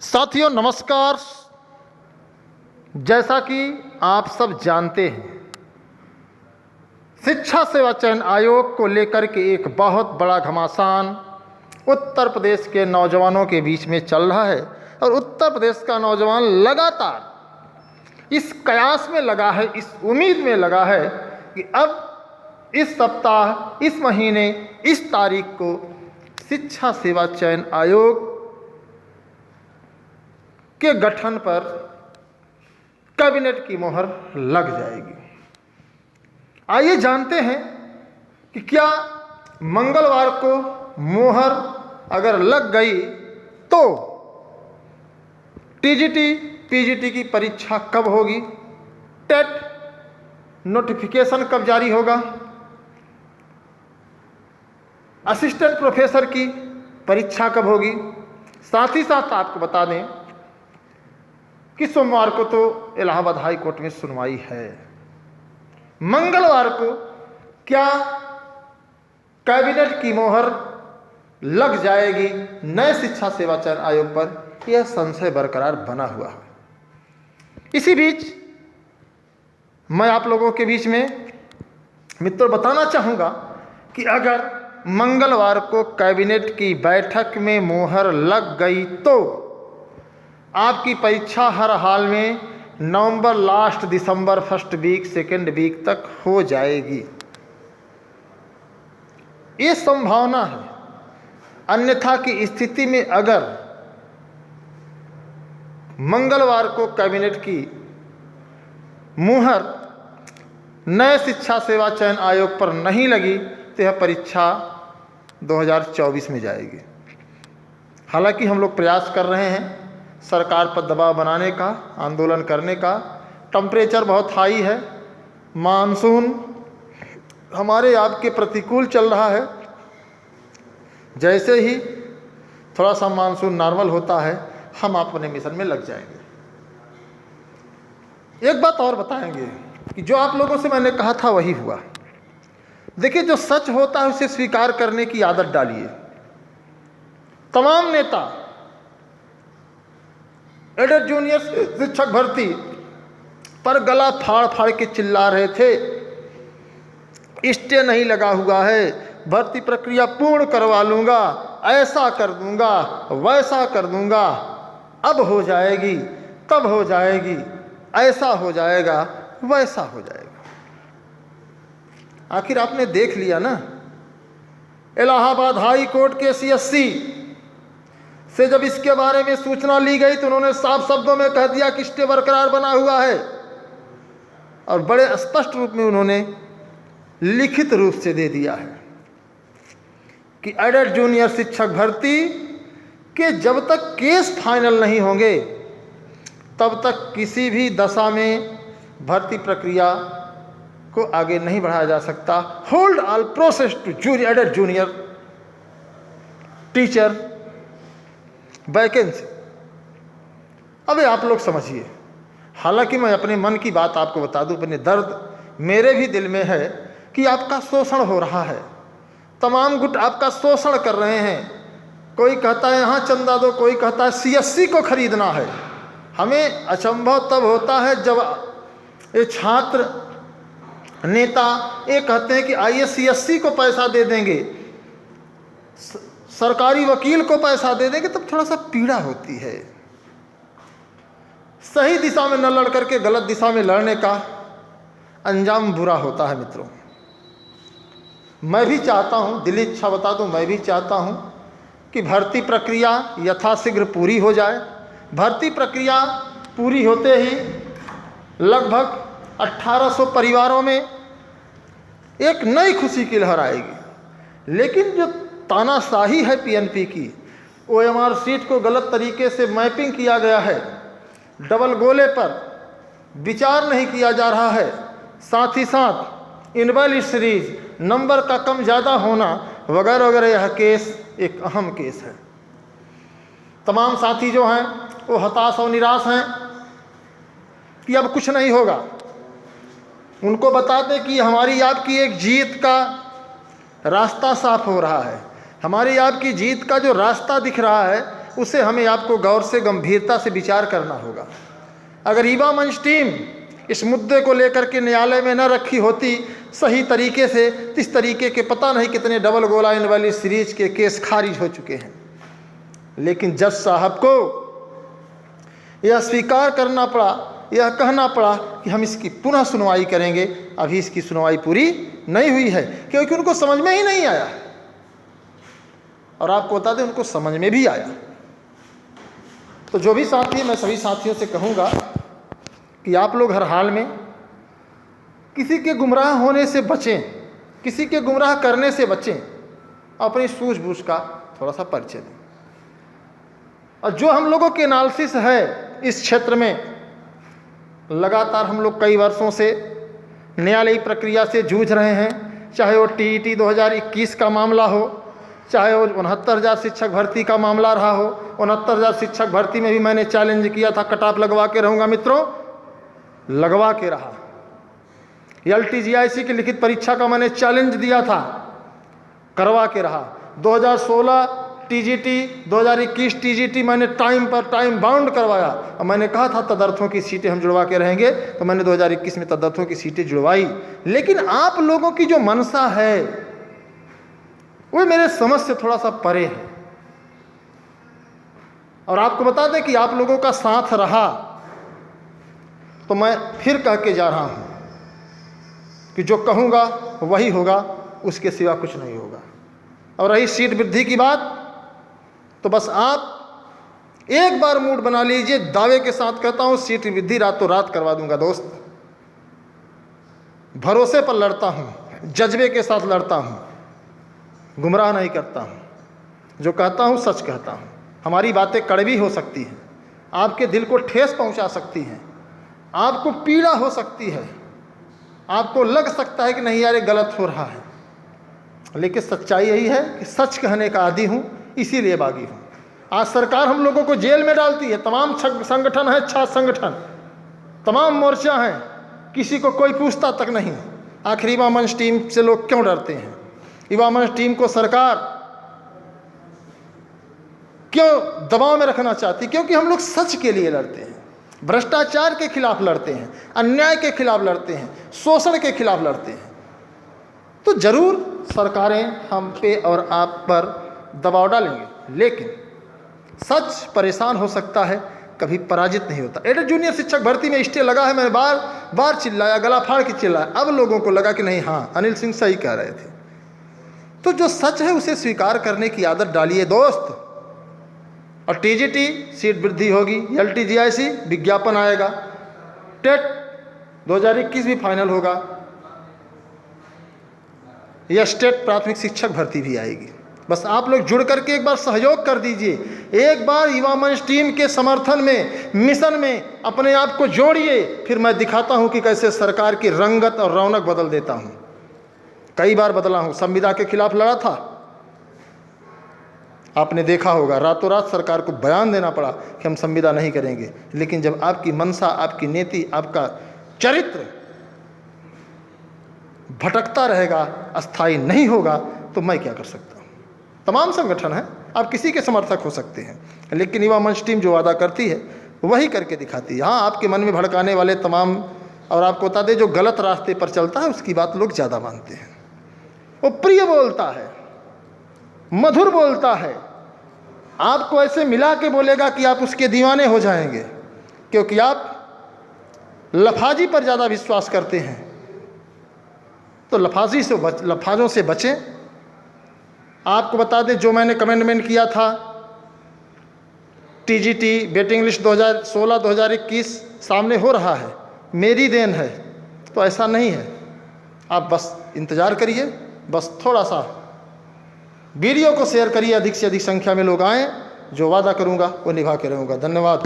साथियों नमस्कार। जैसा कि आप सब जानते हैं, शिक्षा सेवा चयन आयोग को लेकर के एक बहुत बड़ा घमासान उत्तर प्रदेश के नौजवानों के बीच में चल रहा है और उत्तर प्रदेश का नौजवान लगातार इस कयास में लगा है, इस उम्मीद में लगा है कि अब इस सप्ताह, इस महीने, इस तारीख को शिक्षा सेवा चयन आयोग के गठन पर कैबिनेट की मोहर लग जाएगी। आइए जानते हैं कि क्या मंगलवार को मोहर अगर लग गई तो टीजीटी, पीजीटी की परीक्षा कब होगी, टेट नोटिफिकेशन कब जारी होगा, असिस्टेंट प्रोफेसर की परीक्षा कब होगी। साथ ही साथ आपको बता दें कि सोमवार को तो इलाहाबाद हाई कोर्ट में सुनवाई है। मंगलवार को क्या कैबिनेट की मोहर लग जाएगी नए शिक्षा सेवा चयन आयोग पर, यह संशय बरकरार बना हुआ है। इसी बीच मैं आप लोगों के बीच में मित्रों बताना चाहूँगा कि अगर मंगलवार को कैबिनेट की बैठक में मोहर लग गई तो आपकी परीक्षा हर हाल में नवंबर लास्ट, दिसंबर फर्स्ट वीक, सेकेंड वीक तक हो जाएगी। ये संभावना है। अन्यथा की स्थिति में अगर मंगलवार को कैबिनेट की मुहर नए शिक्षा सेवा चयन आयोग पर नहीं लगी तो यह परीक्षा 2024 में जाएगी। हालांकि हम लोग प्रयास कर रहे हैं सरकार पर दबाव बनाने का, आंदोलन करने का। टेम्परेचर बहुत हाई है, मानसून हमारे आपके प्रतिकूल चल रहा है। जैसे ही थोड़ा सा मानसून नॉर्मल होता है हम अपने मिशन में लग जाएंगे। एक बात और बताएंगे कि जो आप लोगों से मैंने कहा था वही हुआ। देखिए, जो सच होता है उसे स्वीकार करने की आदत डालिए। तमाम नेता एडेड जूनियर शिक्षक भर्ती पर गला फाड़ फाड़ के चिल्ला रहे थे, स्टे नहीं लगा हुआ है, भर्ती प्रक्रिया पूर्ण करवा लूँगा, ऐसा कर दूँगा, वैसा कर दूँगा, अब हो जाएगी, तब हो जाएगी, ऐसा हो जाएगा, वैसा हो जाएगा। आखिर आपने देख लिया ना, इलाहाबाद हाई कोर्ट के सीएससी से जब इसके बारे में सूचना ली गई तो उन्होंने साफ शब्दों में कह दिया कि स्टे बरकरार बना हुआ है और बड़े स्पष्ट रूप में उन्होंने लिखित रूप से दे दिया है कि एडेड जूनियर शिक्षक भर्ती के जब तक केस फाइनल नहीं होंगे तब तक किसी भी दशा में भर्ती प्रक्रिया को आगे नहीं बढ़ाया जा सकता। Hold all process to aided junior teacher vacancy. अब आप लोग समझिए, हालांकि मैं अपने मन की बात आपको बता दूं, अपने दर्द मेरे भी दिल में है कि आपका शोषण हो रहा है, तमाम गुट आपका शोषण कर रहे हैं। कोई कहता है यहाँ चंदा दो, कोई कहता है सीएससी को खरीदना है। हमें अचंभव तब होता है जब ये छात्र नेता ये कहते हैं कि आइए सीएससी को पैसा दे देंगे, सरकारी वकील को पैसा दे देंगे, तब थोड़ा सा पीड़ा होती है। सही दिशा में न लड़ करके गलत दिशा में लड़ने का अंजाम बुरा होता है। मित्रों, मैं भी चाहता हूं, दिली इच्छा बता दूं, मैं भी चाहता हूं कि भर्ती प्रक्रिया यथाशीघ्र पूरी हो जाए। भर्ती प्रक्रिया पूरी होते ही लगभग 1800 परिवारों में एक नई खुशी की लहर आएगी। लेकिन जो तानाशाही है पीएनपी की, ओएमआर सीट को गलत तरीके से मैपिंग किया गया है, डबल गोले पर विचार नहीं किया जा रहा है, साथ ही साथ इनवैलिड सीरीज, नंबर का कम ज़्यादा होना वगैरह वगैरह, यह केस एक अहम केस है। तमाम साथी जो हैं वो हताश और निराश हैं कि अब कुछ नहीं होगा। उनको बताते कि हमारी आपकी एक जीत का रास्ता साफ हो रहा है, हमारी आपकी जीत का जो रास्ता दिख रहा है उसे हमें आपको गौर से गंभीरता से विचार करना होगा। अगर युवा मंच टीम इस मुद्दे को लेकर के न्यायालय में न रखी होती सही तरीके से, तो इस तरीके के पता नहीं कितने डबल गोल लाइन वाली सीरीज के केस खारिज हो चुके हैं। लेकिन जज साहब को यह स्वीकार करना पड़ा, यह कहना पड़ा कि हम इसकी पुनः सुनवाई करेंगे। अभी इसकी सुनवाई पूरी नहीं हुई है क्योंकि उनको समझ में ही नहीं आया। और आपको बता दें, उनको समझ में भी आया। तो जो भी साथी, मैं सभी साथियों से कहूँगा कि आप लोग हर हाल में किसी के गुमराह होने से बचें, किसी के गुमराह करने से बचें, अपनी सूझबूझ का थोड़ा सा परिचय दें। और जो हम लोगों के एनालिसिस है इस क्षेत्र में, लगातार हम लोग कई वर्षों से न्यायालयिक प्रक्रिया से जूझ रहे हैं, चाहे वो टीईटी 2021 का मामला हो, चाहे वो 69,000 शिक्षक भर्ती का मामला रहा हो। 69,000 शिक्षक भर्ती में भी मैंने चैलेंज किया था, कट ऑफ लगवा के रहूँगा मित्रों, लगवा के रहा। LTGIC की लिखित परीक्षा का मैंने चैलेंज दिया था, करवा के रहा। 2016 TGT, 2021 TGT मैंने टाइम पर टाइम बाउंड करवाया। और मैंने कहा था तदर्थों की सीटें हम जुड़वा के रहेंगे, तो मैंने 2021 में तदर्थों की सीटें जुड़वाई। लेकिन आप लोगों की जो मनसा है वो मेरे समझ से थोड़ा सा परे है। और आपको बता दें कि आप लोगों का साथ रहा, तो मैं फिर कह के जा रहा हूं कि जो कहूँगा वही होगा, उसके सिवा कुछ नहीं होगा। और रही सीट वृद्धि की बात, तो बस आप एक बार मूड बना लीजिए, दावे के साथ कहता हूं सीट वृद्धि रातों रात करवा दूंगा दोस्त। भरोसे पर लड़ता हूं, जज्बे के साथ लड़ता हूं, गुमराह नहीं करता हूं। जो कहता हूं सच कहता हूं। हमारी बातें कड़वी हो सकती हैं, आपके दिल को ठेस पहुंचा सकती हैं, आपको पीड़ा हो सकती है, आपको लग सकता है कि नहीं यार ये गलत हो रहा है, लेकिन सच्चाई यही है कि सच कहने का आदी हूं, इसीलिए बागी हूं। आज सरकार हम लोगों को जेल में डालती है, तमाम संगठन है, छात्र संगठन, तमाम मोर्चा हैं, किसी को कोई पूछता तक नहीं। आखिर युवा मंच टीम से लोग क्यों डरते हैं? युवा मंच टीम को सरकार क्यों दबाव में रखना चाहती? क्योंकि हम लोग सच के लिए लड़ते हैं, भ्रष्टाचार के खिलाफ लड़ते हैं, अन्याय के खिलाफ लड़ते हैं, शोषण के खिलाफ लड़ते हैं। तो जरूर सरकारें हम पे और आप पर दबाव डालेंगे, लेकिन सच परेशान हो सकता है, कभी पराजित नहीं होता। एडेड जूनियर शिक्षक भर्ती में स्टे लगा है, मैंने बार बार चिल्लाया, गला फाड़ के चिल्लाया। अब लोगों को लगा कि नहीं, हाँ अनिल सिंह सही कह रहे थे। तो जो सच है उसे स्वीकार करने की आदत डालिए दोस्त। और TGT सीट वृद्धि होगी, LTGIC विज्ञापन आएगा, टेट 2021 भी फाइनल होगा, या स्टेट प्राथमिक शिक्षक भर्ती भी आएगी। बस आप लोग जुड़ करके एक बार सहयोग कर दीजिए, एक बार युवा मंच टीम के समर्थन में, मिशन में अपने आप को जोड़िए। फिर मैं दिखाता हूं कि कैसे सरकार की रंगत और रौनक बदल देता हूं। कई बार बदला हूं, संविदा के खिलाफ लड़ा था, आपने देखा होगा, रातों रात सरकार को बयान देना पड़ा कि हम संविदा नहीं करेंगे। लेकिन जब आपकी मनसा, आपकी नीति, आपका चरित्र भटकता रहेगा, अस्थायी नहीं होगा, तो मैं क्या कर सकता हूं? तमाम संगठन हैं, आप किसी के समर्थक हो सकते हैं, लेकिन युवा मंच टीम जो वादा करती है वही करके दिखाती है। हाँ, आपके मन में भड़काने वाले तमाम, और आपको बता दें जो गलत रास्ते पर चलता है उसकी बात लोग ज़्यादा मानते हैं। वो प्रिय बोलता है, मधुर बोलता है, आपको ऐसे मिला के बोलेगा कि आप उसके दीवाने हो जाएंगे, क्योंकि आप लफाजी पर ज़्यादा विश्वास करते हैं। तो लफाजों से बचें। आपको बता दें जो मैंने कमेंटमेंट किया था TGT वेटिंग लिस्ट 2016-2021 सामने हो रहा है, मेरी देन है, तो ऐसा नहीं है। आप बस इंतज़ार करिए, बस थोड़ा सा वीडियो को शेयर करिए, अधिक से अधिक संख्या में लोग आएँ। जो वादा करूँगा वो निभा के रहूँगा। धन्यवाद।